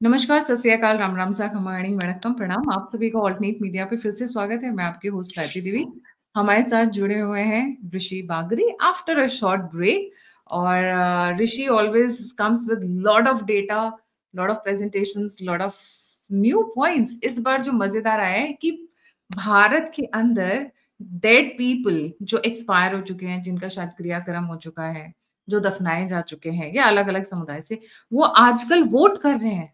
नमस्कार, सत श्री अकाल, राम राम सा खमाणी वणक्कम प्रणाम। आप सभी का ऑल्टरनेट मीडिया पे फिर से स्वागत है। मैं आपकी होस्ट गायत्री देवी। हमारे साथ जुड़े हुए हैं Rishi Bagri after a short break. और Rishi always comes with lot of data, lot of presentations, lot of new points. इस बार जो मजेदार आया है कि भारत के अंदर डेड पीपल जो एक्सपायर हो चुके हैं, जिनका शायद क्रियाक्रम हो चुका है, जो दफनाए जा चुके हैं या अलग अलग समुदाय से, वो आजकल वोट कर रहे हैं।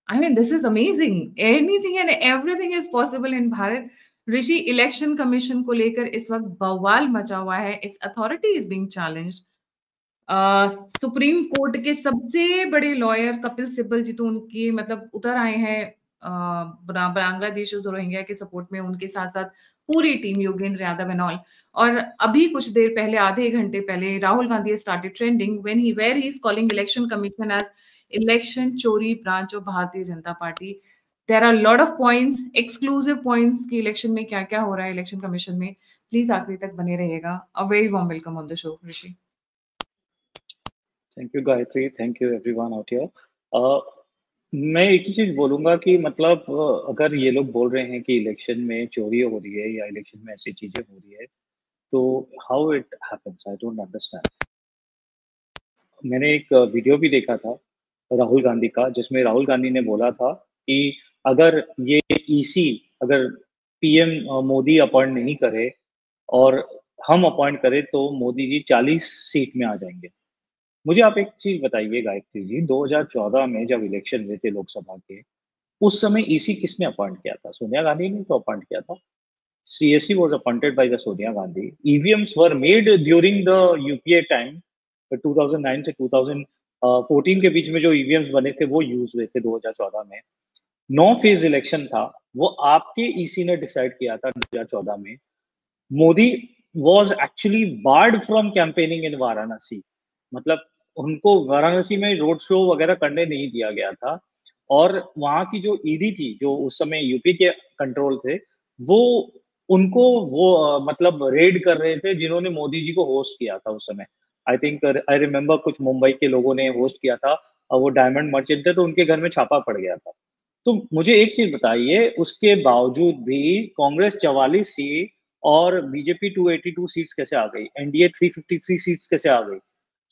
I mean, this is amazing. Anything and everything is possible in Bharat. Rishi, election commission को लेकर इस वक्त बवाल मचा हुआ है। इस authority is being challenged. Supreme court के सबसे बड़े लॉयर कपिल सिब्बल जी तो उनकी मतलब उतर आए हैं बांग्लादेश और रोहिंग्या के सपोर्ट में। उनके साथ साथ पूरी team, Yogendra Yadav and all. और अभी कुछ देर पहले, आधे एक घंटे पहले, Rahul Gandhi started trending when he were he is calling election commission as election चोरी branch of Bharatiya Janata Party. There are lot of points, exclusive points कि इलेक्शन में क्या क्या हो रहा है इलेक्शन कमीशन में। प्लीज आखिरी तक बने रहिएगा। A very warm welcome on the show Rishi. Thank you Gayatri, thank you everyone out here. मैं एक ही चीज बोलूंगा कि मतलब अगर ये लोग बोल रहे हैं कि इलेक्शन में चोरी हो रही है या इलेक्शन में ऐसी चीजें हो रही है, तो how it happens I don't understand. मैंने एक वीडियो भी देखा था राहुल गांधी का, जिसमें राहुल गांधी ने बोला था कि अगर ये ईसी, अगर पीएम मोदी अपॉइंट नहीं करे और हम अपॉइंट करें तो मोदी जी 40 सीट में आ जाएंगे। मुझे आप एक चीज बताइए गायत्री जी, 2014 में जब इलेक्शन हुए थे लोकसभा के, उस समय ईसी किसने अपॉइंट किया था? सोनिया गांधी ने तो अपॉइंट किया था। CSE was appointed by the Sonia Gandhi. EVMs were made during the UPA time, 2009 से 2014 के बीच में जो EVMs बने थे वो यूज हुए थे 2014 में। 9 फेज इलेक्शन था, वो आपके ईसी ने डिसाइड किया था 2014 में। Modi was actually barred from campaigning in Varanasi. मतलब उनको वाराणसी में रोड शो वगैरह करने नहीं दिया गया था। और वहां की जो ईडी थी, जो उस समय यूपी के कंट्रोल थे, वो उनको वो मतलब रेड कर रहे थे, जिन्होंने मोदी जी को होस्ट किया था उस समय। आई थिंक आई रिमेम्बर कुछ मुंबई के लोगों ने होस्ट किया था, और वो डायमंड मर्चेंट थे, तो उनके घर में छापा पड़ गया था। तो मुझे एक चीज बताइए, उसके बावजूद भी कांग्रेस 44 सीट और बीजेपी 282 सीट्स कैसे आ गई, एनडीए 353 सीट्स कैसे आ गई?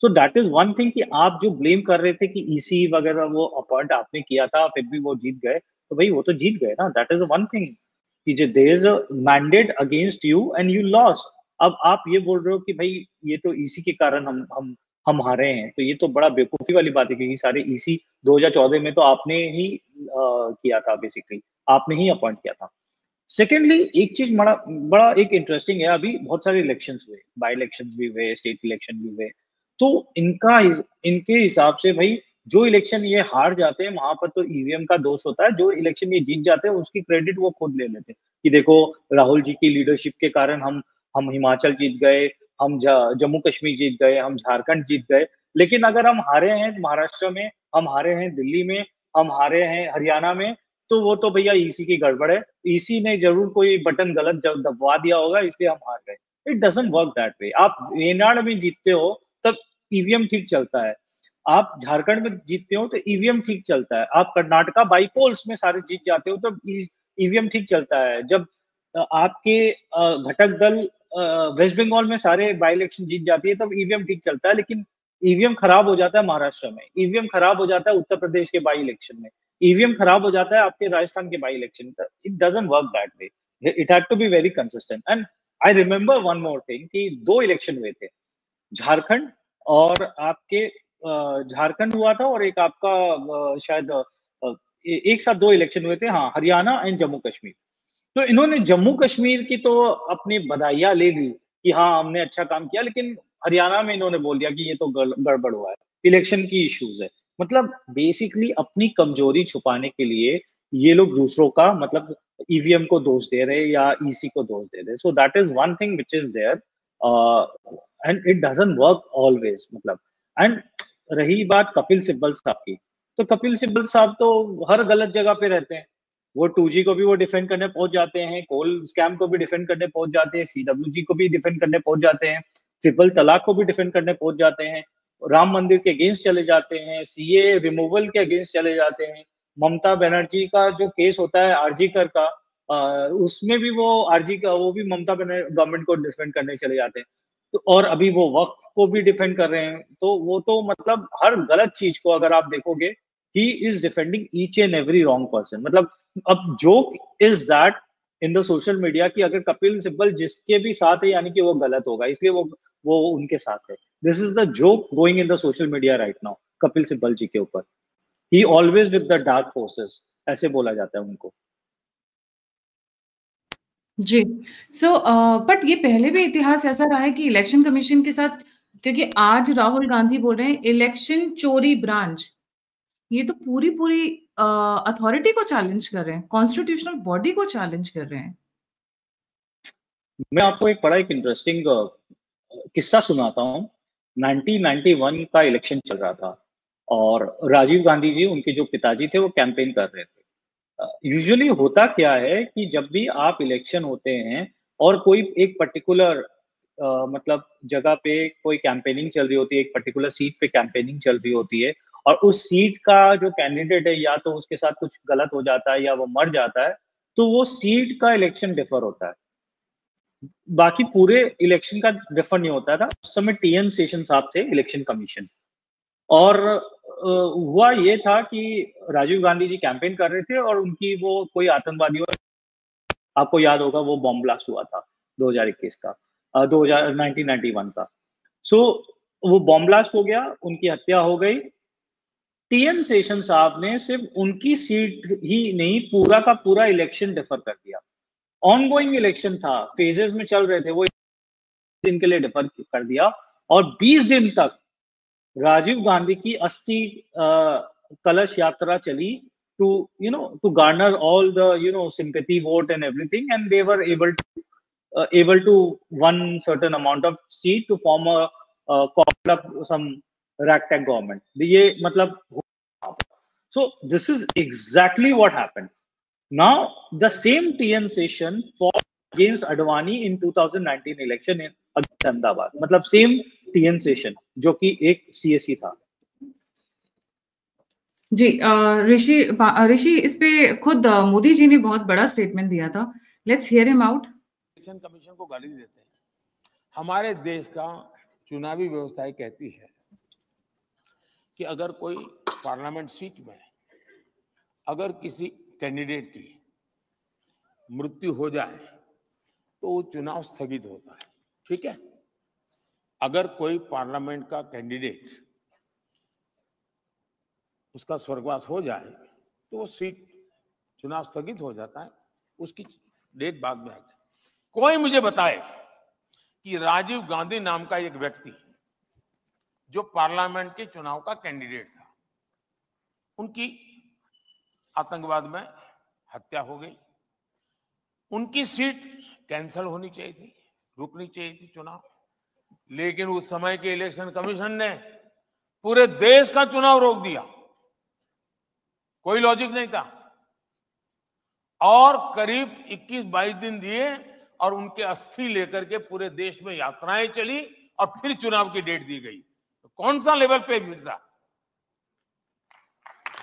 सो दैट इज वन थिंग कि आप जो ब्लेम कर रहे थे कि ईसी वगैरह वो अपॉइंट आपने किया था, फिर भी वो जीत गए, तो भाई वो तो जीत गए ना। दैट इज वन थिंग कि जो there is a mandate against you and you lost. अब आप ये बोल रहे हो कि भाई ये तो ईसी के कारण हम हारे हैं, तो ये तो बड़ा बेवकूफी वाली बात है, क्योंकि सारे ईसी 2014 में तो आपने ही किया था, बेसिकली आपने ही अपॉइंट किया था। सेकेंडली, एक चीज बड़ा बड़ा एक इंटरेस्टिंग है, अभी बहुत सारे इलेक्शंस हुए, बाई इलेक्शंस भी हुए, स्टेट इलेक्शन भी हुए। तो इनके हिसाब से भाई, जो इलेक्शन ये हार जाते हैं वहां पर तो ईवीएम का दोष होता है, जो इलेक्शन ये जीत जाते हैं उसकी क्रेडिट वो खुद ले लेते हैं कि देखो, राहुल जी की लीडरशिप के कारण हम हिमाचल जीत गए, हम जम्मू कश्मीर जीत गए, हम झारखंड जीत गए। लेकिन अगर हम हारे हैं महाराष्ट्र में, हम हारे हैं दिल्ली में, हम हारे हैं हरियाणा में, तो वो तो भैया ईसी की गड़बड़ है। ईसी ने जरूर कोई बटन गलत दबवा दिया होगा, इसलिए हम हार गए। इट डजंट वर्क दैट वे। आप वेनाड में जीतते हो तब ईवीएम ठीक चलता है, आप झारखंड में जीतते हो तो ईवीएम ठीक चलता है, आप कर्नाटका बाईपोल्स में सारे जीत जाते हो तो ईवीएम ठीक चलता है। जब आपके घटक दल वेस्ट बंगाल में सारे बाई इलेक्शन जीत जाती है तब ईवीएम ठीक चलता है। लेकिन ईवीएम खराब हो जाता है महाराष्ट्र में, ईवीएम खराब हो जाता है उत्तर प्रदेश के बाई इलेक्शन में, ईवीएम खराब हो जाता है आपके राजस्थान के by election. It doesn't work that way. It had to be very consistent. And I remember one more thing कि 2 इलेक्शन हुए थे, झारखंड और आपके झारखंड हुआ था, और एक आपका शायद एक साथ 2 इलेक्शन हुए थे, हाँ, हरियाणा एंड जम्मू कश्मीर। तो इन्होंने जम्मू कश्मीर की तो अपनी बधाइयां ले ली कि हाँ हमने अच्छा काम किया, लेकिन हरियाणा में इन्होंने बोल दिया कि ये तो गड़बड़ हुआ है, इलेक्शन की इश्यूज है। मतलब बेसिकली अपनी कमजोरी छुपाने के लिए ये लोग दूसरों का मतलब ईवीएम को दोष दे रहे या ईसी को दोष दे रहे। So that is one thing which is there, and it doesn't work always. मतलब एंड रही बात कपिल सिब्बल साहब की, तो कपिल सिब्बल साहब तो हर गलत जगह पे रहते हैं। वो 2G को भी वो डिफेंड करने पहुंच जाते हैं, कोल स्कैम को भी डिफेंड करने पहुंच जाते हैं, CWG को भी डिफेंड करने पहुंच जाते हैं, ट्रिपल तलाक को भी डिफेंड करने पहुंच जाते हैं, राम मंदिर के अगेंस्ट चले जाते हैं, सीए रिमूवल के अगेंस्ट चले जाते हैं। ममता बनर्जी का जो केस होता है आरजी कर का, उसमें भी वो आरजी का वो भी ममता गवर्नमेंट को डिफेंड करने चले जाते हैं। तो और अभी वो वक्फ को भी डिफेंड कर रहे हैं, तो वो तो मतलब हर गलत चीज को अगर आप देखोगे, he is defending each and every wrong person. मतलब अब joke is that in the social media कि अगर कपिल सिब्बल जिसके भी साथ है यानी कि वो गलत होगा, इसलिए वो उनके साथ है। This is the joke going in the social media right now Kapil Sibal ji के ऊपर। He always with the dark forces, ऐसे बोला जाता है उनको। जी। सो बट ये पहले भी इतिहास ऐसा रहा है कि इलेक्शन कमीशन के साथ, क्योंकि आज राहुल गांधी बोल रहे हैं इलेक्शन चोरी ब्रांच, ये तो पूरी अथॉरिटी को चैलेंज कर रहे हैं, कॉन्स्टिट्यूशनल बॉडी को चैलेंज कर रहे हैं। मैं आपको एक बड़ा एक इंटरेस्टिंग किस्सा सुनाता हूँ। 1991 का इलेक्शन चल रहा था और राजीव गांधी जी, उनके जो पिताजी थे, वो कैंपेन कर रहे थे। यूजुअली होता क्या है कि जब भी आप इलेक्शन होते हैं और कोई एक पर्टिकुलर मतलब जगह पे कोई कैंपेनिंग चल रही होती है, एक पर्टिकुलर सीट पे कैंपेनिंग चल रही होती है और उस सीट का जो कैंडिडेट है या तो उसके साथ कुछ गलत हो जाता है या वो मर जाता है, तो वो सीट का इलेक्शन डिफर होता है। बाकी पूरे इलेक्शन का डिफर नहीं होता था। उस समय टीएन शेषन साहब थे इलेक्शन कमीशन, और हुआ ये था कि राजीव गांधी जी कैंपेन कर रहे थे और उनकी वो कोई आतंकवादियों, आपको याद होगा वो बॉम्ब ब्लास्ट हुआ था 2021 का, 2000 1991 का। सो वो बॉम्ब ब्लास्ट हो गया, उनकी हत्या हो गई। टीएन शेषन साहब ने सिर्फ उनकी सीट ही नहीं, पूरा का पूरा इलेक्शन डिफर कर दिया। ऑनगोइंग इलेक्शन था, फेजेस में चल रहे थे, वो दिन के लिए डिफर कर दिया और 20 दिन तक राजीव गांधी की अस्थि कलश यात्रा चली to to garner all the sympathy vote and everything, and they were able to one certain amount of seat to form call up some ragtag government। ये मतलब, so this is exactly what happened. Now the same TN session fought against Advani in 2019 election in Ahmedabad, मतलब same TN session जो कि एक CSC था। जी, ऋषि इस पे खुद मोदी जी ने बहुत बड़ा स्टेटमेंट दिया था। Let's hear him out. Election commission को गाली देते हैं। हमारे देश का चुनावी व्यवस्था कहती है कि अगर कोई पार्लियामेंट सीट में अगर किसी कैंडिडेट की मृत्यु हो जाए तो वो चुनाव स्थगित होता है। ठीक है, अगर कोई पार्लियामेंट का कैंडिडेट उसका स्वर्गवास हो जाए तो वो सीट चुनाव स्थगित हो जाता है, उसकी डेट बाद में आ जाए। कोई मुझे बताए कि राजीव गांधी नाम का एक व्यक्ति जो पार्लियामेंट के चुनाव का कैंडिडेट था, उनकी आतंकवाद में हत्या हो गई, उनकी सीट कैंसिल होनी चाहिए थी, रुकनी चाहिए थी चुनाव, लेकिन उस समय के इलेक्शन कमीशन ने पूरे देश का चुनाव रोक दिया। कोई लॉजिक नहीं था और करीब 21-22 दिन दिए और उनके अस्थि लेकर के पूरे देश में यात्राएं चली और फिर चुनाव की डेट दी गई। तो कौन सा लेवल पे भीड़ था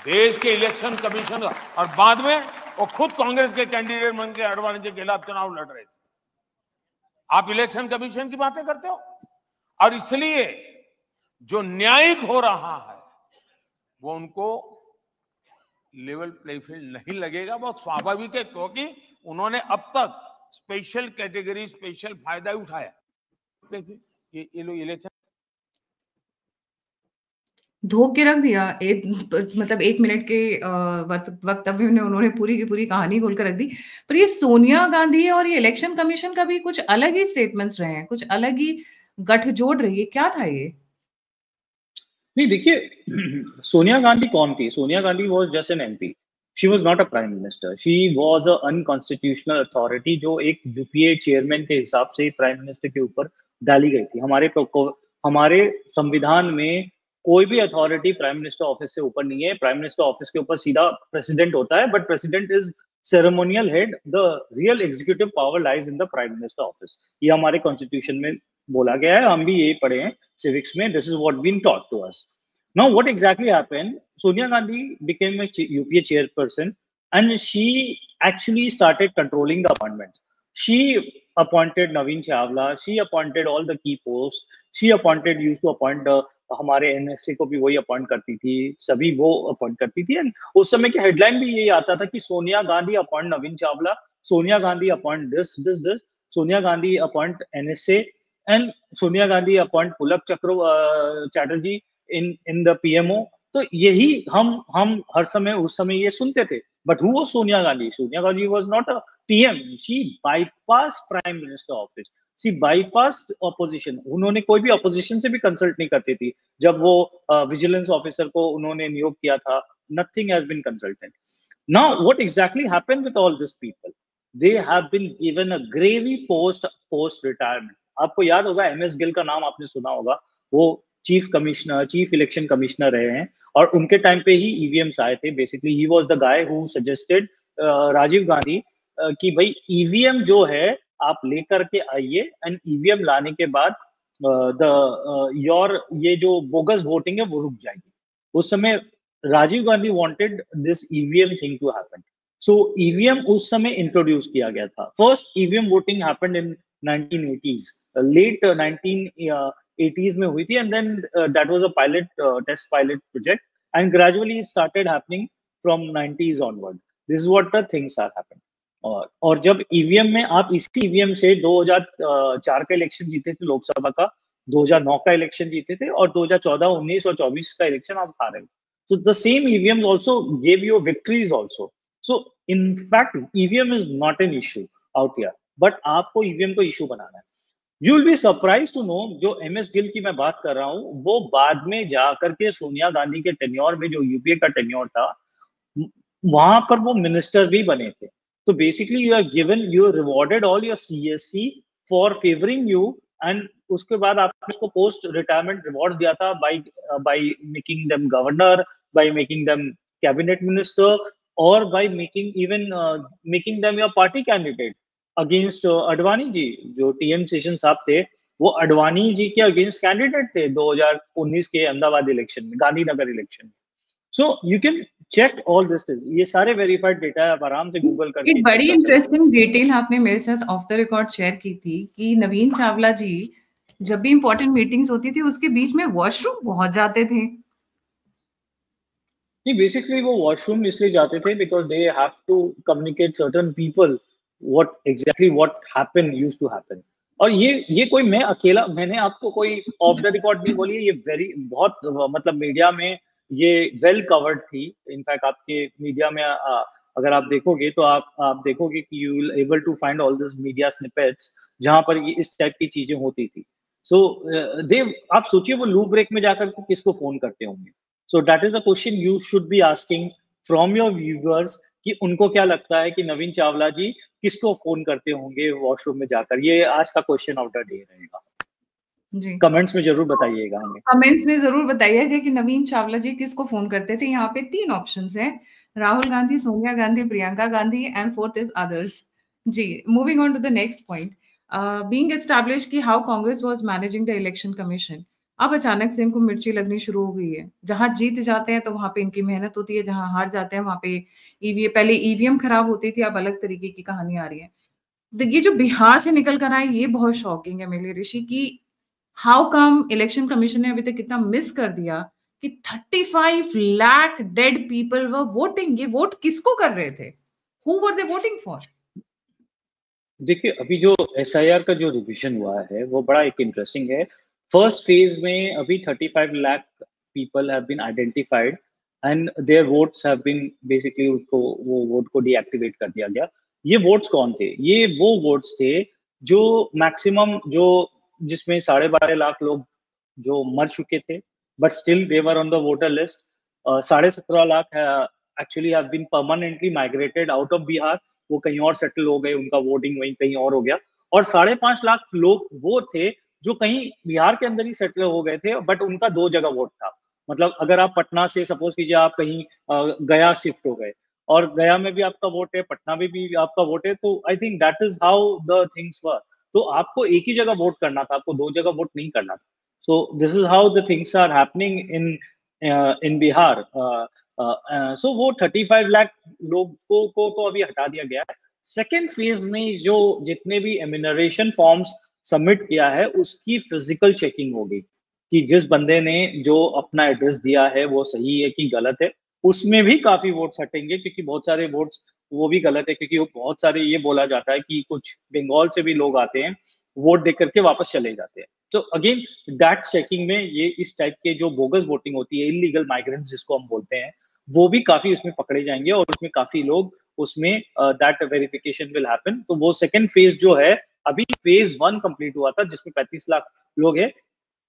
देश के इलेक्शन कमीशन का? और बाद में वो खुद कांग्रेस के कैंडिडेट बन के अडवाणी के खिलाफ चुनाव लड़ रहे थे। आप इलेक्शन कमीशन की बातें करते हो, और इसलिए जो न्यायिक हो रहा है वो उनको लेवल प्ले फील्ड नहीं लगेगा। बहुत स्वाभाविक है, क्योंकि उन्होंने अब तक स्पेशल कैटेगरी, स्पेशल फायदा उठाया। ये लोग इलेक्शन धो के रख दिया। मतलब 1 मिनट के वक्तव्य में उन्होंने पूरी की पूरी कहानी खोल कर रख दी। पर ये सोनिया गांधी और ये इलेक्शन कमीशन का भी कुछ अलग ही स्टेटमेंट्स रहे हैं, कुछ अलग ही गठजोड़ रही है। क्या था ये? नहीं देखिए, सोनिया गांधी कौन थी? Sonia Gandhi was just an MP. She was not a prime minister, she was a unconstitutional authority जो एक यूपीए चेयरमैन के हिसाब से प्राइम मिनिस्टर के ऊपर डाली गई थी। हमारे संविधान में कोई भी अथॉरिटी प्राइम मिनिस्टर ऑफिस से ऊपर नहीं है। प्राइम मिनिस्टर ऑफिस के ऊपर सीधा प्रेसिडेंट होता है, but president is ceremonial head. The real executive power lies in the prime minister office. ये हमारे कॉन्स्टिट्यूशन में बोला गया है, हम भी यही पढ़े हैं सिविक्स में। This is what been taught to us. Now, what exactly happened? Sonia Gandhi became a UPA chairperson, and she actually started controlling the appointments. She appointed Naveen Chawla. She appointed all the key posts. She appointed, used to appoint हमारे NSA को भी वही appoint करती थी, सभी वो appoint करती थी. एंड उस समय के हेडलाइन भी यही आता था कि Sonia Gandhi appoint Naveen Chawla, Sonia Gandhi appoint this, Sonia Gandhi appoint NSA, and Sonia Gandhi appoint Pulak Chatterjee in the PMO. तो यही हम हर समय उस समय ये सुनते थे. But who was Sonia Gandhi? Sonia Gandhi was not a PM. She bypass prime minister office. She bypass opposition. उन्होंने कोई भी ऑपोजिशन से भी कंसल्ट नहीं करती थी. जब वो विजिलेंस ऑफिसर को उन्होंने नियोग किया था, nothing has been consulted. Now, what exactly happened with all these people? They have been given a gravy post retirement. आपको याद होगा MS गिल का नाम आपने सुना होगा. वो चीफ इलेक्शन कमिश्नर रहे हैं और उनके टाइम पे ही ईवीएम्स आए थे. Basically he was the guy who suggested Rajiv Gandhi कि भाई ईवीएम जो है आप लेकर के आइए, एंड ईवीएम लाने के बाद योर ये जो बोगस वोटिंग है वो रुक जाएगी. उस समय Rajiv Gandhi wanted this EVM thing to happen. So EVM उस समय इंट्रोड्यूस किया गया था. First EVM voting happened in 1980s, late 1980s में हुई थी, and then that was a pilot test pilot project, and gradually started happening from 90s onward. This is what the things are happen. और जब EVM में आप इसी EVM से 2004 का इलेक्शन जीते थे लोकसभा का, 2009 का इलेक्शन जीते थे, और 2014, 19 और 24 का इलेक्शन आप हारे. So the same EVMs also gave you victories also. So in fact, EVM is not an issue out here, but आपको EVM को issue बनाना है. You will be surprised to know, जो MS गिल की मैं बात कर रहा हूँ, वो बाद में जाकर के सोनिया गांधी के टेन्योर में, जो यूपीए का टेन्योर था, वहां पर वो मिनिस्टर भी बने थे. तो basically you are rewarded all your CSC for favoring you, and उसके बाद आपने उसको पोस्ट रिटायरमेंट रिवॉर्ड दिया था by making them governor, by making them cabinet minister, और by making them your party candidate against Advani ji. जो TM शेषन साहब थे, वो अडवाणी जी के अगेंस्ट कैंडिडेट थे 2019 के अहमदाबाद इलेक्शन में, गांधीनगर इलेक्शन में. So you can check all this. ये सारे वेरीफाइड डेटा है, आप आराम से गूगल करके. एक बड़ी इंटरेस्टिंग डिटेल आपने मेरे साथ ऑफ द रिकॉर्ड शेयर की थी कि नवीन चावला जी जब भी इंपॉर्टेंट मीटिंग्स होती थी उसके बीच में वॉशरूम पहुंच जाते थे. नहीं, बेसिकली वो वॉशरूम इसलिए जाते थे because they have to communicate certain people what happen used to happen. और ये कोई मैं अकेला, मैंने आपको कोई ऑफ द रिकॉर्ड नहीं बोली है. ये बहुत मतलब मीडिया में ये वेल कवर्ड थी. इनफैक्ट आपके मीडिया में अगर आप देखोगे तो आप देखोगे कि you will able to find all this media snippets जहां पर ये इस टाइप की चीजें होती थी. सो आप सोचिए वो लू ब्रेक में जाकर किसको फोन करते होंगे. सो that is a question you should be asking from your viewers कि उनको क्या लगता है कि नवीन चावला जी किसको फोन करते होंगे वॉशरूम में जाकर. ये आज का क्वेश्चन ऑफ द डे रहेगा. जी, कमेंट्स में जरूर बताइएगा हमें. कमेंट्स में जरूर बताइएगा कि नवीन चावला जी किसको फोन करते थे. यहाँ पे 3 ऑप्शंस हैं, Rahul Gandhi, Sonia Gandhi, Priyanka Gandhi, and fourth is others. जी, moving on to the next point. Being established कि how Congress was managing the election commission. अब अचानक से इनको मिर्ची लगनी शुरू हो गई है. जहां जीत जाते हैं तो वहां पे इनकी मेहनत होती है, जहां हार जाते हैं वहां पे पहले ईवीएम खराब होती थी, अब अलग तरीके की कहानी आ रही है. ये जो बिहार से निकल कर आए ये बहुत शॉकिंग है मेरे ऋषि की. हाउ कम इलेक्शन कमीशन ने अभी तक कितना मिस कर दिया कि 35 lakh dead people were voting. ये वोट किसको कर रहे थे? Who were they voting for? देखिए, अभी जो SIR का जो रिविजन हुआ है वो बड़ा एक इंटरेस्टिंग है. फर्स्ट फेज में अभी 35 lakh people have been identified and their votes have been basically उसको वो वोट को डीएक्टिवेट कर दिया गया. ये वोट्स कौन थे? ये वो वोट्स थे जो मैक्सिमम जो जिसमें 12.5 लाख लोग जो मर चुके थे but still they were on the voter list. 17.5 lakh actually have been permanently migrated out of Bihar. वो कहीं और सेटल हो गए, उनका वोटिंग वहीं कहीं और हो गया. और 5.5 लाख लोग वो थे जो कहीं बिहार के अंदर ही सेटल हो गए थे बट उनका 2 जगह वोट था. मतलब अगर आप पटना से सपोज कीजिए आप कहीं गया शिफ्ट हो गए और गया में भी आपका वोट है, पटना में भी आपका वोट है, तो I think that is how the things were. तो आपको एक ही जगह वोट करना था, आपको 2 जगह वोट नहीं करना था. So this is how the things are happening in Bihar, so वो 35 लाख लोगों को तो अभी हटा दिया गया है। सेकेंड फेज में जो जितने भी एमिनरेशन फॉर्म्स सबमिट किया है उसकी फिजिकल चेकिंग होगी कि जिस बंदे ने जो अपना एड्रेस दिया है वो सही है कि गलत है। उसमें भी काफी वोट्स हटेंगे क्योंकि बहुत सारे वोट्स वो भी गलत है, क्योंकि वो बहुत सारे ये बोला जाता है कि कुछ बंगाल से भी लोग आते हैं, वोट दे करके वापस चले जाते हैं। तो अगेन दैट चेकिंग में ये इस टाइप के जो बोगस वोटिंग होती है, इलीगल माइग्रेंट्स जिसको हम बोलते हैं, वो भी काफी उसमें पकड़े जाएंगे और उसमें काफी लोग उसमें दैट वेरिफिकेशन विल हैपन। तो वो सेकंड फेज जो है, अभी फेज 1 कंप्लीट हुआ था जिसमें 35 लाख लोग हैं।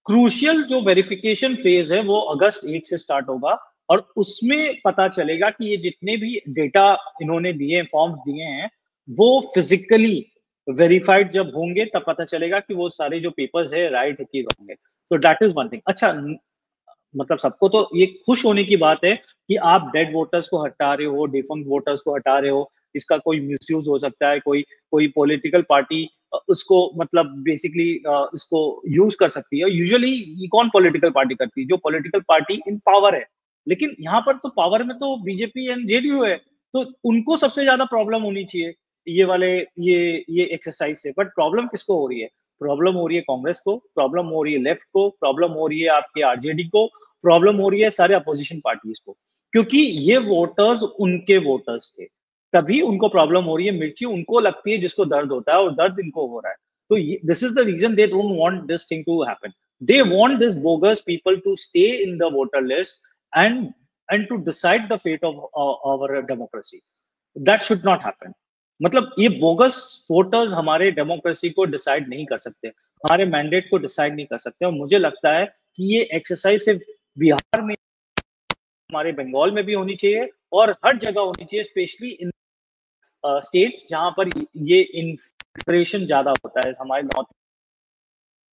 क्रूशियल जो वेरिफिकेशन फेज है वो अगस्त 1 से स्टार्ट होगा और उसमें पता चलेगा कि ये जितने भी डेटा इन्होंने दिए, फॉर्म्स दिए हैं, वो फिजिकली वेरीफाइड जब होंगे तब पता चलेगा कि वो सारे जो पेपर्स है राइट है कि रॉन्ग है। तो दैट इज वन थिंग। अच्छा, मतलब सबको तो ये खुश होने की बात है कि आप डेड वोटर्स को हटा रहे हो, डिफंक्ट वोटर्स को हटा रहे हो। इसका कोई मिसयूज हो सकता है, कोई कोई पॉलिटिकल पार्टी उसको मतलब बेसिकली इसको यूज कर सकती है। यूजुअली कौन पॉलिटिकल पार्टी करती है? जो पॉलिटिकल पार्टी इन पावर है। लेकिन यहाँ पर तो पावर में तो बीजेपी एंड जेडीयू है, तो उनको सबसे ज्यादा प्रॉब्लम होनी चाहिए ये वाले ये एक्सरसाइज से। बट प्रॉब्लम किसको हो रही है? प्रॉब्लम हो रही है कांग्रेस को, प्रॉब्लम हो रही है लेफ्ट को, प्रॉब्लम हो रही है आपके आरजेडी को, प्रॉब्लम हो रही है सारे अपोजिशन पार्टीज को, क्योंकि ये वोटर्स उनके वोटर्स थे, तभी उनको प्रॉब्लम हो रही है। मिर्ची उनको लगती है जिसको दर्द होता है और दर्द इनको हो रहा है। तो this is the reason they don't want this thing to happen. They want this bogus people to stay in the voter list and to decide the fate of our democracy. That should not happen. मतलब ये bogus voters हमारे democracy को decide नहीं कर सकते, हमारे mandate को decide नहीं कर सकते। और मुझे लगता है कि ये एक्सरसाइज सिर्फ बिहार में, हमारे बंगाल में भी होनी चाहिए और हर जगह होनी चाहिए, स्पेशली इन स्टेट्स जहां पर ये इन्फ्लेशन ज्यादा होता है। हमारे नॉर्थ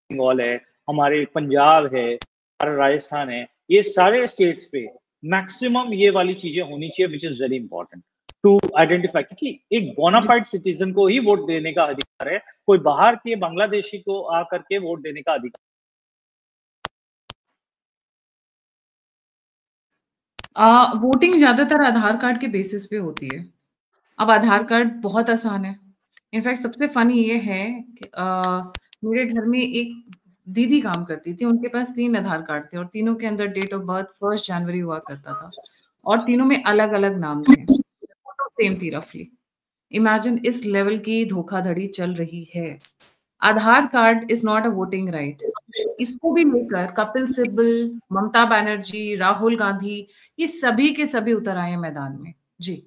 बंगाल है, हमारे पंजाब है, हमारा राजस्थान है, ये सारे स्टेट्स पे मैक्सिमम ये वाली चीजें होनी चाहिए, which is very important to identify. क्योंकि एक बोनाफाइड सिटीजन को ही वोट देने का अधिकार है, कोई बाहर के बांग्लादेशी को आकर के वोट देने का अधिकार। वोटिंग ज्यादातर आधार कार्ड के बेसिस पे होती है। अब आधार कार्ड बहुत आसान है। इनफैक्ट सबसे फनी ये है कि मेरे घर में एक दीदी काम करती थी, उनके पास 3 आधार कार्ड थे और तीनों के अंदर डेट ऑफ बर्थ 1 जनवरी हुआ करता था और तीनों में अलग-अलग नाम थे। फोटो सेम थी रफली। इमेजिन इस लेवल की धोखाधड़ी चल रही है। Aadhaar card is not a voting right. इसको भी लेकर कपिल सिब्बल, ममता बनर्जी, राहुल गांधी, ये सभी के सभी उतर आए हैं मैदान में। जी।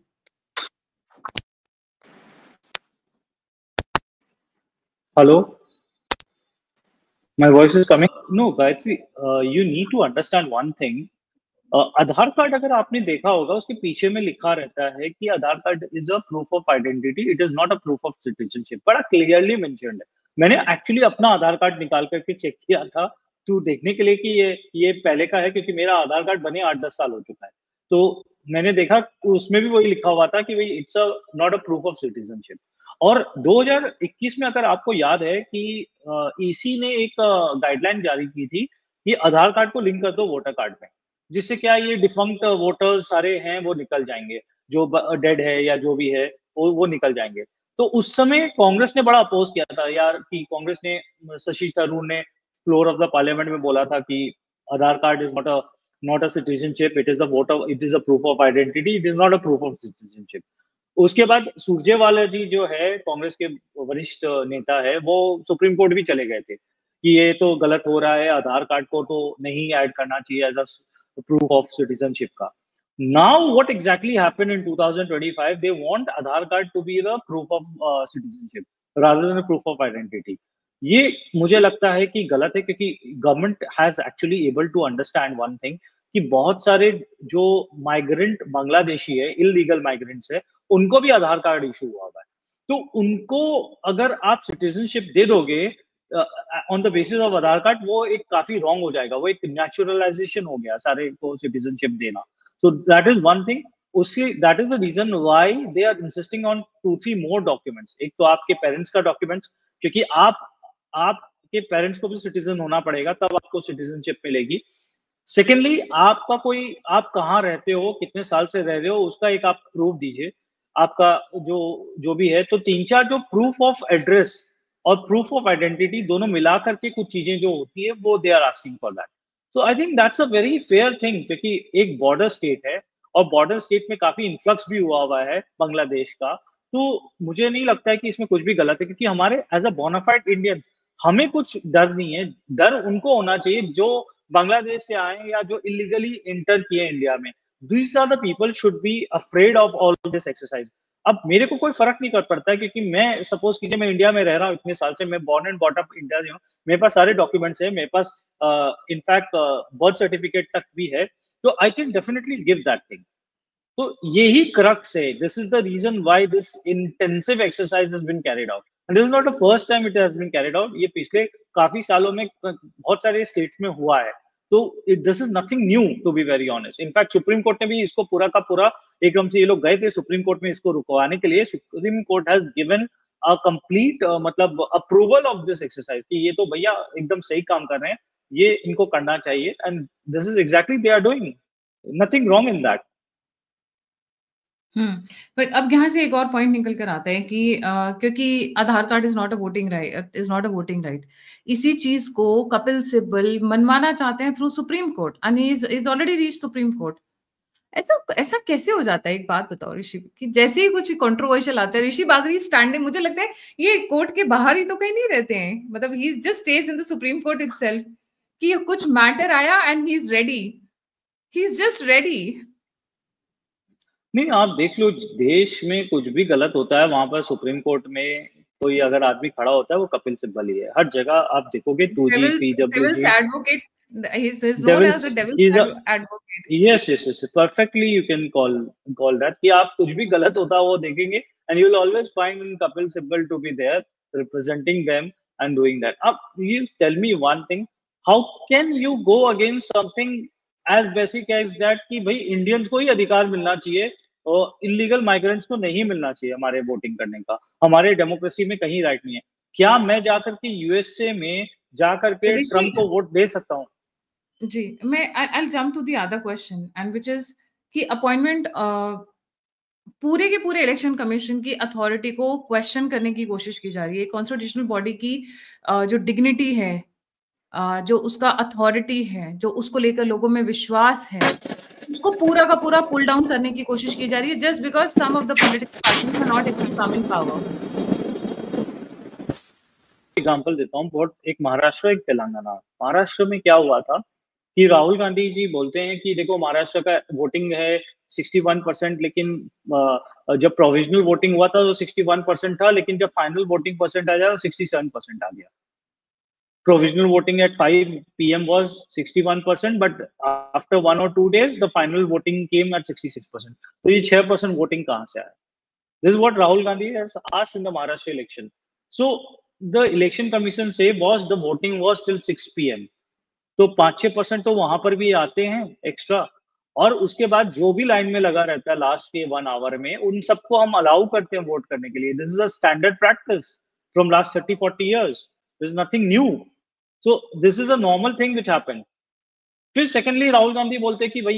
Hello, my voice is coming? No, Gayatri, you need to understand one thing. Aadhaar card अगर आपने देखा होगा उसके पीछे में लिखा रहता है कि Aadhaar card is a proof of identity, it is not a proof of citizenship. बड़ा क्लियरली मेंशन्ड है। मैंने एक्चुअली अपना आधार कार्ड निकाल करके चेक किया था तो देखने के लिए कि ये पहले का है, क्योंकि मेरा आधार कार्ड बने 8-10 साल हो चुका है। तो मैंने देखा उसमें भी वही लिखा हुआ था कि भाई it's a not a proof of citizenship. और 2021 में अगर आपको याद है कि ईसी ने एक गाइडलाइन जारी की थी कि आधार कार्ड को लिंक कर दो वोटर कार्ड में, जिससे क्या ये डिफंक्ट वोटर्स सारे हैं वो निकल जाएंगे, जो डेड है या जो भी है वो निकल जाएंगे। तो उस समय कांग्रेस ने बड़ा अपोज किया था यार, कि कांग्रेस ने, शशि थरूर ने फ्लोर ऑफ द पार्लियामेंट में बोला था कि Aadhaar card is not a citizenship, it is a voter, it is a proof of identity, it is not a proof of citizenship. उसके बाद सुरजेवाला जी जो है कांग्रेस के वरिष्ठ नेता है, वो सुप्रीम कोर्ट भी चले गए थे कि ये तो गलत हो रहा है, आधार कार्ड को तो नहीं ऐड करना चाहिए as a proof of citizenship का। Now what exactly happened in 2025? They want Aadhaar card to be the proof of citizenship rather than a proof of identity. ये मुझे लगता है कि गलत है, क्योंकि government has actually able to understand one thing कि बहुत सारे जो माइग्रेंट बांग्लादेशी है, इलीगल माइग्रेंट्स है, उनको भी आधार कार्ड इशू हुआ है। तो उनको अगर आप सिटीजनशिप दे दोगे on the basis of Aadhaar card, वो एक काफी रॉन्ग हो जाएगा, वो एक नेचुरलाइजेशन हो गया सारे को सिटीजनशिप देना। तो दैट इज वन थिंग। उसकी that is the reason why they are insisting on 2-3 more documents. एक तो आपके पेरेंट्स का डॉक्यूमेंट्स, क्योंकि आपके पेरेंट्स को भी सिटीजन होना पड़ेगा तब आपको सिटीजनशिप मिलेगी। सेकेंडली आपका कोई, आप कहाँ रहते हो, कितने साल से रह रहे हो, उसका एक आप प्रूफ दीजिए, आपका जो जो भी है। तो 3-4 जो प्रूफ ऑफ एड्रेस और प्रूफ ऑफ आइडेंटिटी दोनों मिला करके कुछ चीजें जो होती है वो they are asking for that. तो I think that's a very fair thing, क्योंकि एक बॉर्डर स्टेट है और बॉर्डर स्टेट में काफी इन्फ्लक्स भी हुआ है बांग्लादेश का। तो मुझे नहीं लगता है कि इसमें कुछ भी गलत है, क्योंकि हमारे एज अ बोनाफाइड इंडियन हमें कुछ डर नहीं है। डर उनको होना चाहिए जो बांग्लादेश से आए या जो इलीगली इंटर किए इंडिया में। These are the people should be afraid of all this exercise. अब मेरे को कोई फर्क नहीं कर पड़ता है, क्योंकि मैं सपोज कीजिए मैं इंडिया में रह रहा हूँ इतने साल से, मैं born and brought up India से हूँ, मेरे पास सारे डॉक्यूमेंट्स है, मेरे पास इनफैक्ट बर्थ सर्टिफिकेट तक भी है, तो I can definitely give that thing. तो यही क्रक्स है, this is the reason why this intensive exercise has been carried out and this is not the first time it has been carried out. ये पिछले काफी सालों में बहुत सारे स्टेट्स में हुआ है। तो this is nothing new to be very honest. In fact supreme court ने भी इसको पूरा का पूरा, एकदम से ये लोग गए थे सुप्रीम कोर्ट में इसको रुकवाने के लिए, supreme court has given a complete मतलब अप्रूवल ऑफ दिस एक्सरसाइज कि ये तो भैया एकदम सही काम कर रहे हैं, ये इनको करना चाहिए and this is exactly they are doing, nothing wrong in that. But अब यहाँ से एक और पॉइंट निकल कर आता है कि क्योंकि Aadhaar card is not a voting right, इसी चीज को कपिल सिब्बल मनवाना चाहते हैं through supreme court and is already reach supreme court. ऐसा ऐसा कैसे हो जाता है? एक बात बताओ ऋषि, कि जैसे ही कुछ कंट्रोवर्शियल आता है, ऋषि बागरी स्टैंडिंग, मुझे लगता है ये कोर्ट के बाहर ही तो कहीं नहीं रहते हैं, मतलब he just stays in the supreme court itself, कि कुछ मैटर आया and he is just ready. नहीं, आप देख लो, देश में कुछ भी गलत होता है वहां पर सुप्रीम कोर्ट में कोई अगर आदमी खड़ा होता है वो कपिल सिब्बल ही है। हर जगह आप देखोगे 2G, Devil's 3WG, advocate. He's known as the devil's, devil's he is advocate. Yes yes yes, perfectly you can call that कि आप कुछ भी गलत होता है वो देखेंगे and you will always find Kapil Sibal to be there representing them and doing that. अब you tell me one thing, how can you go against something as basic as that कि भाई इंडियंस को ही अधिकार मिलना चाहिए और illegal migrants को नहीं मिलना चाहिए हमारे वोटिंग करने का, हमारे डेमोक्रेसी में कहीं राइट नहीं है। क्या मैं जाकर के यूएसए में जाकर के ऋषि, ट्रम्प को वोट दे सकता हूँ? जी, I'll jump to the other question and which is कि अपॉइंटमेंट पूरे के पूरे इलेक्शन कमीशन की अथॉरिटी को क्वेश्चन करने की कोशिश की जा रही है। कॉन्स्टिट्यूशनल बॉडी की जो डिग्निटी है, जो उसका अथॉरिटी है, जो उसको लेकर लोगों में विश्वास है, उसको पूरा का पूरा पुल डाउन करने की कोशिश की जा रही है just because some of the political parties are not able to come in power. Example देता हूँ, बहुत एक महाराष्ट्र एक तेलंगाना। महाराष्ट्र में क्या हुआ था कि राहुल गांधी जी बोलते हैं कि देखो महाराष्ट्र का वोटिंग है 61%, लेकिन जब प्रोविजनल वोटिंग हुआ था तो 61% था, लेकिन जब फाइनल वोटिंग परसेंट आ जाए तो 67% आ गया। Provisional voting at 5 p.m. was 61%, but after 1 or 2 days, the final voting came at 66%. तो ये 6% voting कहाँ से आया? This is what Rahul Gandhi has asked in the Maharashtra election. So the election commission say was the voting was till 6 p.m. तो 5-6% तो वहां पर भी आते हैं एक्स्ट्रा, और उसके बाद जो भी लाइन में लगा रहता है लास्ट के 1 आवर में, उन सबको हम अलाउ करते हैं वोट करने के लिए। This is a standard practice from last 30-40 years. There is nothing new. So this is a normal thing which happened. फिर सेकेंडली राहुल गांधी बोलते हैं कि भाई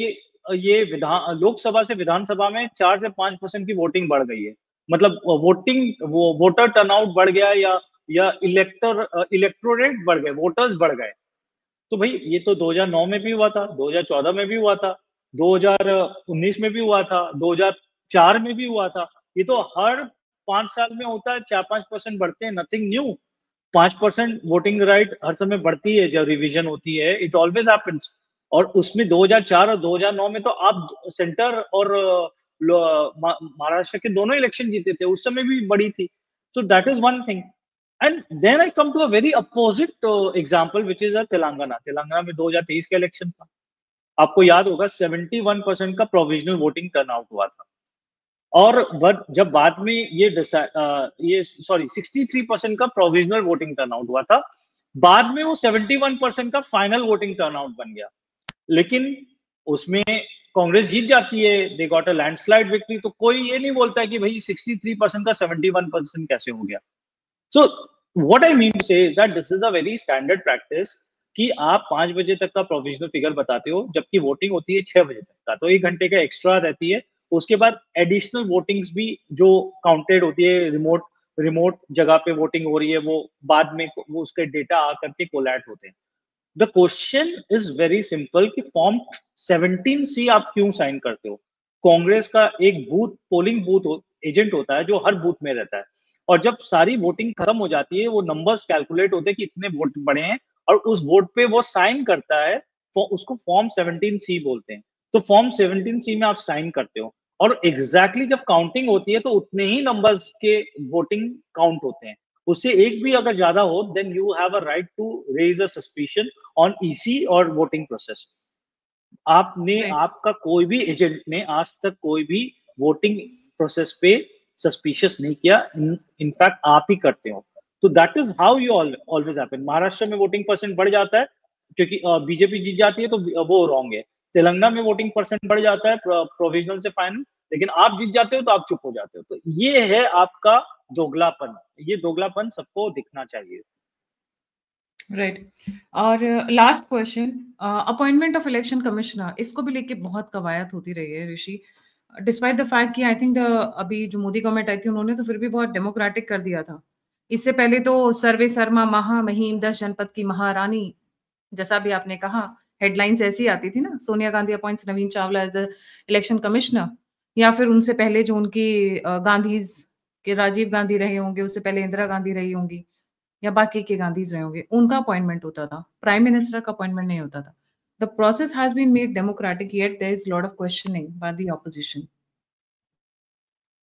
ये लोकसभा से विधानसभा में 4 से 5% की वोटिंग बढ़ गई है, मतलब वोटर टर्नआउट बढ़ गया या इलेक्टोरेट बढ़ गए, वोटर्स बढ़ गए। तो भाई ये तो 2009 में भी हुआ था, 2014 में भी हुआ था, 2019 में भी हुआ था, 2004 में भी हुआ था। ये तो हर 5 साल में होता है, 4-5% बढ़ते हैं, नथिंग न्यू। 5% वोटिंग राइट हर समय बढ़ती है जब रिवीजन होती है, इट ऑलवेज हैपेंस। और उसमें 2004 और 2009 में तो आप सेंटर और महाराष्ट्र के दोनों इलेक्शन जीते थे, उस समय भी बड़ी थी। So that is one thing. And then I come to a very opposite example which is Telangana में 2023 का इलेक्शन था। आपको याद होगा 71% का प्रोविजनल वोटिंग टर्नआउट हुआ था, और बट जब बाद में ये 63% का प्रोविजनल वोटिंग टर्नआउट हुआ था, बाद में वो 71% का फाइनल वोटिंग टर्नआउट बन गया। लेकिन उसमें कांग्रेस जीत जाती है, they got a landslide victory. तो कोई ये नहीं बोलता है कि भाई 63% का 71% कैसे हो गया। So what I mean to say is that this is a very standard practice कि आप 5 बजे तक का प्रोविजनल फिगर बताते हो, जबकि वोटिंग होती है 6 बजे तक का, तो 1 घंटे का एक्स्ट्रा रहती है। उसके बाद एडिशनल वोटिंग्स भी जो काउंटेड होती है, रिमोट जगह पे वोटिंग हो रही है, वो बाद में वो उसके डेटा आकर के कोलैट होते हैं। The question is very simple कि फॉर्म 17C आप क्यों साइन करते हो? कांग्रेस का एक पोलिंग बूथ एजेंट होता है जो हर बूथ में रहता है, और जब सारी वोटिंग खत्म हो जाती है, वो नंबर्स कैलकुलेट होते हैं कि इतने वोट पड़े हैं, और उस वोट पे वो साइन करता है। उसको फॉर्म 17C बोलते हैं। तो फॉर्म 17C में आप साइन करते हो, और एग्जैक्टली जब काउंटिंग होती है तो उतने ही नंबर्स के वोटिंग काउंट होते हैं। उससे एक भी अगर ज्यादा हो, then you have a right to raise a suspicion on EC और वोटिंग प्रोसेस। आपने राइट। आपका कोई भी एजेंट ने आज तक कोई भी वोटिंग प्रोसेस पे सस्पिशियस नहीं किया, इनफैक्ट आप ही करते हो। तो that is how you always happen. Maharashtra में वोटिंग परसेंट बढ़ जाता है क्योंकि बीजेपी जीत जाती है, तो वो रॉन्ग है। तेलंगाना में वोटिंग परसेंट बढ़ जाता है प्रोविजनल से फाइनल, लेकिन आप जीत जाते हो तो आप चुप हो जाते हो। तो ये है आपका दोगलापन। ये दोगलापन सबको दिखना चाहिए। राइट। और last question, appointment of election commissioner, इसको भी लेके बहुत कवायद होती रही है ऋषि, डिस्पाइट द फैक्ट कि आई थिंक अभी जो मोदी गवर्नमेंट आई थी उन्होंने तो फिर भी बहुत डेमोक्रेटिक कर दिया था। इससे पहले तो सर्वे शर्मा महामहिम 10 जनपद की महारानी, जैसा भी आपने कहा, हेडलाइंस ऐसी आती थी ना, Sonia Gandhi appoints Naveen Chawla as the election commissioner, या फिर उनसे पहले जो उनकी गांधीज के राजीव गांधी रहे होंगे, उससे पहले इंदिरा गांधी रही होंगी, या बाकी के गांधीज रहे होंगे, उनका अपॉइंटमेंट होता था, प्राइम मिनिस्टर का अपॉइंटमेंट नहीं होता था। The process has been made democratic, yet there is lot of questioning by the opposition.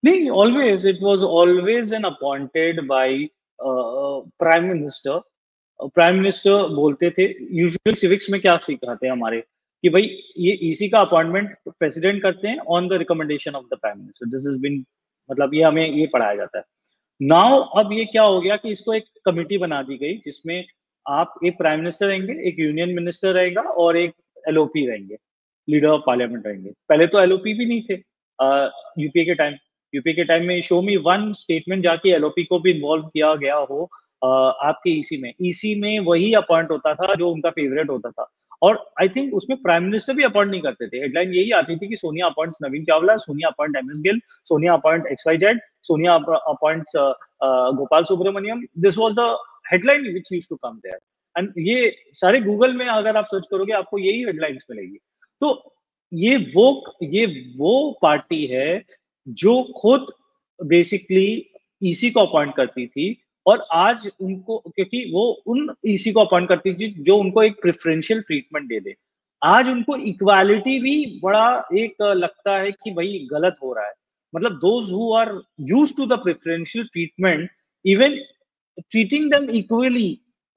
नहीं, always it was always an appointed by prime minister. Prime minister बोलते थे, यूजुअली सिविक्स में क्या सिखाते हैं हमारे, कि भाई ये ईसी का अपॉइंटमेंट प्रेसिडेंट करते हैं on the recommendation of the prime minister. This is been, मतलब ये हमें ये पढ़ाया जाता है। नाउ अब ये क्या हो गया कि इसको एक कमिटी बना दी गई, जिसमें आप एक प्राइम मिनिस्टर रहेंगे, एक यूनियन मिनिस्टर रहेगा, और एक एलओपी रहेंगे, लीडर ऑफ पार्लियामेंट रहेंगे। पहले तो एलओपी भी नहीं थे यूपीए के टाइम। यूपीए के टाइम में शो मी वन स्टेटमेंट जाके एलओपी को भी इन्वॉल्व किया गया हो आपके ईसी में। ईसी में वही अपॉइंट होता था जो उनका फेवरेट होता था, और आई थिंक उसमें प्राइम मिनिस्टर भी अपॉइंट नहीं करते थे। हेडलाइन यही आती थी कि Sonia appoints Naveen Chawla, Sonia appoint MS Gill, Sonia appoint XYZ, Sonia appoints Gopal Subramanium. This was the headline which used to come there, and ये सारे गूगल में अगर आप सर्च करोगे आपको यही हेडलाइंस मिलेगी। तो ये वो पार्टी है जो खुद बेसिकली ईसी को अपॉइंट करती थी, और आज उनको, क्योंकि वो उन ईसी को अपॉइंट करती थी जो उनको एक प्रेफरेंशियल ट्रीटमेंट दे दे, आज उनको इक्वालिटी भी बड़ा एक लगता है कि भाई गलत हो रहा है। मतलब those who are used to the preferential treatment, even treating them equally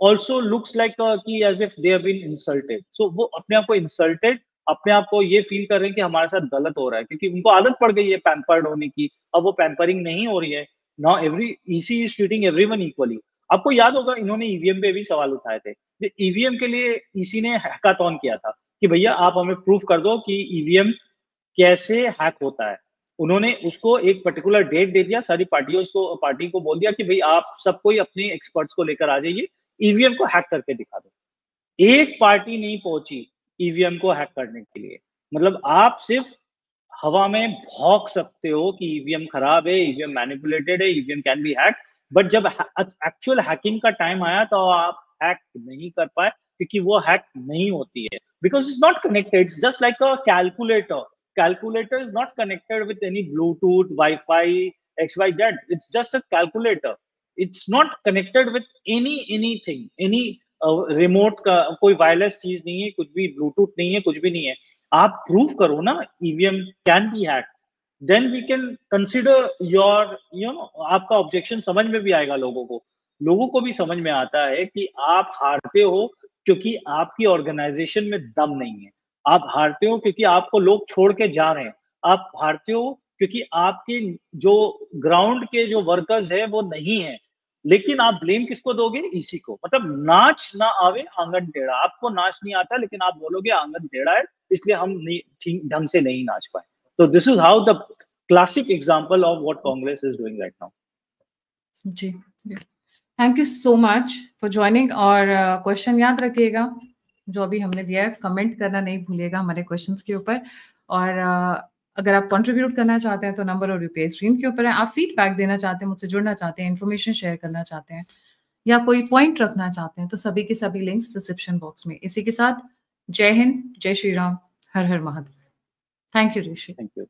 also looks like कि as if they have been insulted. So वो अपने आप को insulted, अपने आप को ये फील कर रहे हैं कि हमारे साथ गलत हो रहा है, क्योंकि उनको आदत पड़ गई है पैम्पर्ड होने की। अब वो पैम्परिंग नहीं हो रही है। Now every EC is treating everyone equally. आपको याद होगा इन्होंने ईवीएम पे भी सवाल उठाए थे। ईवीएम के लिए ईसी ने हैकाथॉन किया था कि भैया आप हमें प्रूफ कर दो कि ईवीएम कैसे हैक होता है। उन्होंने उसको एक पर्टिकुलर डेट दे दिया, सारी पार्टी को बोल दिया कि भाई आप सब कोई अपने एक्सपर्ट्स को लेकर आ जाइए, ईवीएम को हैक करके दिखा दो। एक पार्टी नहीं पहुंची ईवीएम को हैक करने के लिए। मतलब आप सिर्फ हवा में भौंक सकते हो कि ईवीएम खराब है, ईवीएम मैनिपुलेटेड है, EVM can be hack, but जब एक्चुअल हैकिंग का टाइम आया तो आप हैक नहीं कर पाए, क्योंकि वो हैक नहीं होती है, because it's not connected. It's just like a calculator. Calculator is not connected with any Bluetooth, Wi-Fi, XYZ. It's just a calculator. It's not connected with anything, any remote का कोई वायरलेस चीज नहीं है, कुछ भी ब्लूटूथ नहीं है, कुछ भी नहीं है। आप प्रूव करो ना EVM can be hack, then we can consider your आपका ऑब्जेक्शन समझ में भी आएगा लोगों को। लोगों को भी समझ में आता है कि आप हारते हो क्योंकि आपकी ऑर्गेनाइजेशन में दम नहीं है। आप हारते हो क्योंकि आपको लोग छोड़ के जा रहे हैं। आप हारते हो क्योंकि आपके जो ग्राउंड के जो वर्कर्स है वो नहीं है। लेकिन आप ब्लेम किसको दोगे? ईसी को। मतलब नाच ना आवे आंगन टेढ़ा। आपको नाच नहीं आता, लेकिन आप बोलोगे आंगन टेढ़ा है, इसलिए हम ठीक ढंग से नहीं नाच पाए। तो this is how the classic example of what Congress is doing right now. जी, thank you so much for joining. और क्वेश्चन याद रखिएगा, जो अभी हमने दिया है। कमेंट करना नहीं भूलिएगा हमारे क्वेश्चंस के ऊपर। और अगर आप कंट्रीब्यूट करना चाहते हैं तो नंबर और यूपीआई स्क्रीन के ऊपर है। आप फीडबैक देना चाहते हैं, मुझसे जुड़ना चाहते हैं, इन्फॉर्मेशन शेयर करना चाहते हैं या कोई पॉइंट रखना चाहते हैं तो सभी के सभी लिंक्स डिस्क्रिप्शन बॉक्स में। इसी के साथ जय हिंद, जय श्री राम, हर हर Mahadev. Thank you Rishi. Thank you.